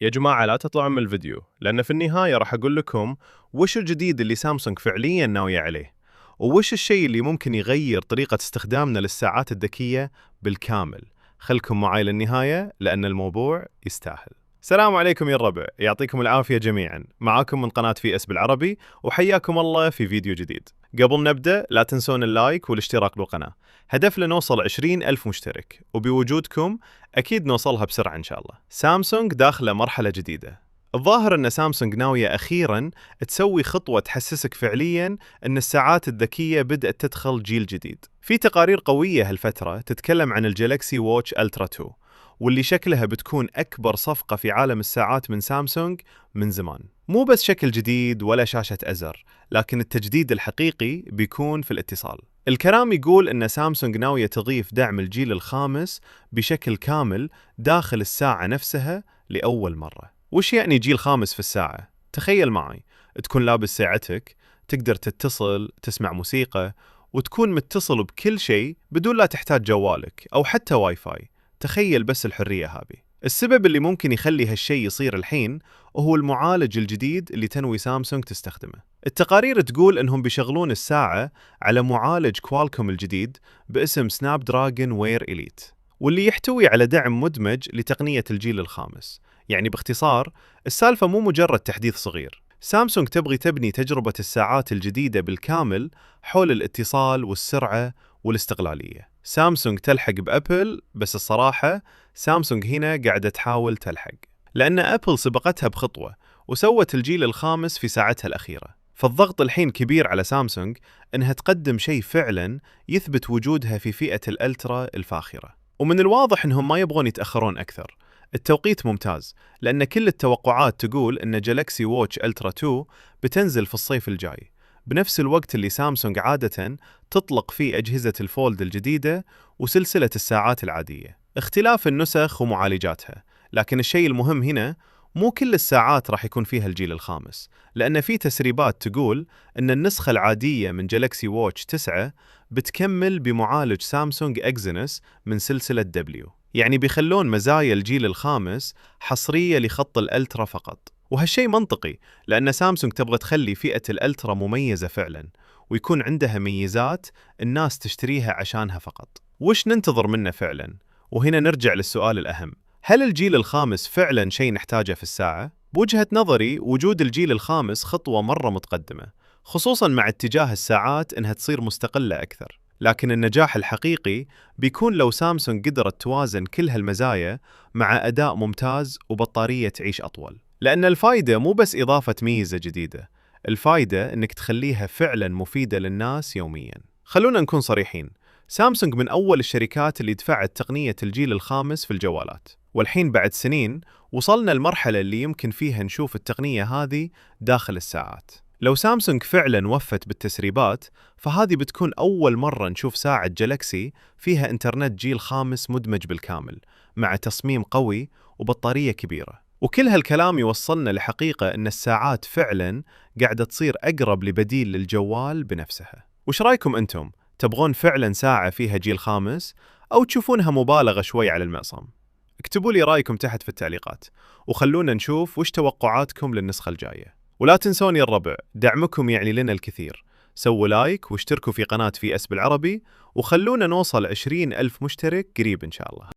يا جماعة لا تطلعوا من الفيديو لأن في النهاية راح أقول لكم وش الجديد اللي سامسونج فعليا ناوية عليه وش الشيء اللي ممكن يغير طريقة استخدامنا للساعات الذكية بالكامل. خلكم معاي للنهاية لأن الموضوع يستاهل. السلام عليكم يا الربع، يعطيكم العافية جميعا. معاكم من قناة في اس بالعربي وحياكم الله في فيديو جديد. قبل نبدأ لا تنسون اللايك والاشتراك بالقناة. هدفنا نوصل 20,000 مشترك وبوجودكم أكيد نوصلها بسرعة إن شاء الله. سامسونج داخلة مرحلة جديدة. الظاهر أن سامسونج ناوية أخيراً تسوي خطوة تحسسك فعلياً أن الساعات الذكية بدأت تدخل جيل جديد. في تقارير قوية هالفترة تتكلم عن الجالكسي ووتش ألترا 2 واللي شكلها بتكون أكبر صفقة في عالم الساعات من سامسونج من زمان. مو بس شكل جديد ولا شاشة أزر، لكن التجديد الحقيقي بيكون في الاتصال. الكلام يقول أن سامسونج ناوية تضيف دعم الجيل الخامس بشكل كامل داخل الساعة نفسها لأول مرة. وش يعني جيل خامس في الساعة؟ تخيل معي تكون لابس ساعتك، تقدر تتصل، تسمع موسيقى، وتكون متصل بكل شيء بدون لا تحتاج جوالك أو حتى واي فاي. تخيل بس الحرية هذه. السبب اللي ممكن يخلي هالشيء يصير الحين هو المعالج الجديد اللي تنوي سامسونج تستخدمه. التقارير تقول انهم بيشغلون الساعة على معالج كوالكوم الجديد باسم سناب دراجون وير إليت، واللي يحتوي على دعم مدمج لتقنية الجيل الخامس. يعني باختصار السالفة مو مجرد تحديث صغير، سامسونج تبغي تبني تجربة الساعات الجديدة بالكامل حول الاتصال والسرعة والاستقلالية. سامسونج تلحق بأبل، بس الصراحة سامسونج هنا قاعدة تحاول تلحق، لأن أبل سبقتها بخطوة وسوت الجيل الخامس في ساعتها الأخيرة. فالضغط الحين كبير على سامسونج إنها تقدم شيء فعلا يثبت وجودها في فئة الألترا الفاخرة. ومن الواضح إنهم ما يبغون يتأخرون أكثر. التوقيت ممتاز، لأن كل التوقعات تقول إن جالكسي ووتش ألترا 2 بتنزل في الصيف الجاي، بنفس الوقت اللي سامسونج عادة تطلق فيه أجهزة الفولد الجديدة وسلسلة الساعات العادية. اختلاف النسخ ومعالجاتها، لكن الشيء المهم هنا مو كل الساعات راح يكون فيها الجيل الخامس، لأن في تسريبات تقول أن النسخة العادية من جالكسي ووتش 9 بتكمل بمعالج سامسونج إكزينوس من سلسلة دبليو، يعني بيخلون مزايا الجيل الخامس حصرية لخط الألترا فقط. وهالشيء منطقي، لأن سامسونج تبغى تخلي فئة الألترا مميزة فعلا، ويكون عندها ميزات الناس تشتريها عشانها فقط. وش ننتظر منه فعلا؟ وهنا نرجع للسؤال الأهم، هل الجيل الخامس فعلا شيء نحتاجه في الساعة؟ بوجهة نظري وجود الجيل الخامس خطوة مرة متقدمة، خصوصا مع اتجاه الساعات إنها تصير مستقلة أكثر. لكن النجاح الحقيقي بيكون لو سامسونج قدرت توازن كل هالمزايا مع أداء ممتاز وبطارية تعيش أطول. لأن الفايدة مو بس إضافة ميزة جديدة، الفايدة إنك تخليها فعلا مفيدة للناس يوميا. خلونا نكون صريحين، سامسونج من أول الشركات اللي دفعت تقنية الجيل الخامس في الجوالات، والحين بعد سنين وصلنا المرحلة اللي يمكن فيها نشوف التقنية هذه داخل الساعات. لو سامسونج فعلا وفت بالتسريبات، فهذه بتكون أول مرة نشوف ساعة جالكسي فيها إنترنت جيل خامس مدمج بالكامل، مع تصميم قوي وبطارية كبيرة. وكل هالكلام يوصلنا لحقيقة أن الساعات فعلا قاعدة تصير أقرب لبديل للجوال بنفسها. وش رأيكم أنتم؟ تبغون فعلا ساعة فيها جيل خامس، أو تشوفونها مبالغة شوي على المعصم؟ اكتبوا لي رأيكم تحت في التعليقات، وخلونا نشوف وش توقعاتكم للنسخة الجاية. ولا تنسون يا الربع، دعمكم يعني لنا الكثير. سووا لايك واشتركوا في قناة في اس بالعربي، وخلونا نوصل 20,000 مشترك قريب إن شاء الله.